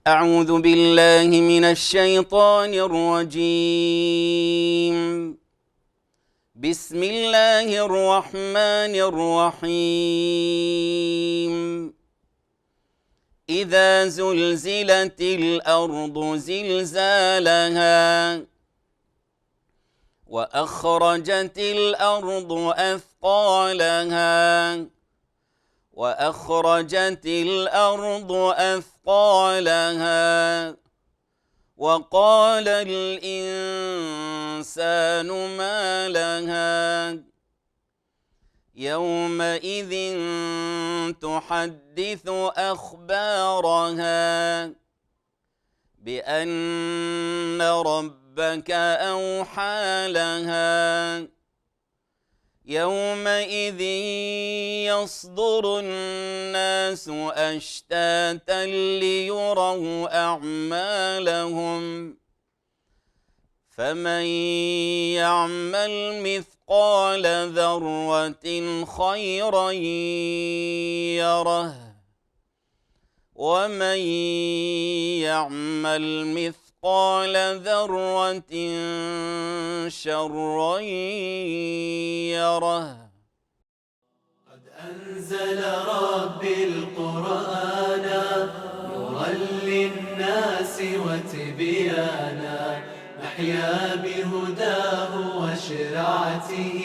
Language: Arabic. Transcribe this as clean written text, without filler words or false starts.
أعوذ بالله من الشيطان الرجيم. بسم الله الرحمن الرحيم. إذا زلزلت الأرض زلزالها وأخرجت الأرض أثقالها وأخرجت الأرض أثقالها وقال الإنسان ما لها يومئذ تحدث أخبارها بأن ربك أوحى لها يومئذ يصدر الناس أشتاتا ليروا أعمالهم فمن يعمل مثقال ذرة خيرا يره ومن يعمل مثقال ذرة شرا يره. قد أنزل ربي القرآن نورا للناس وتبيانا نحيا بهداه وشرعته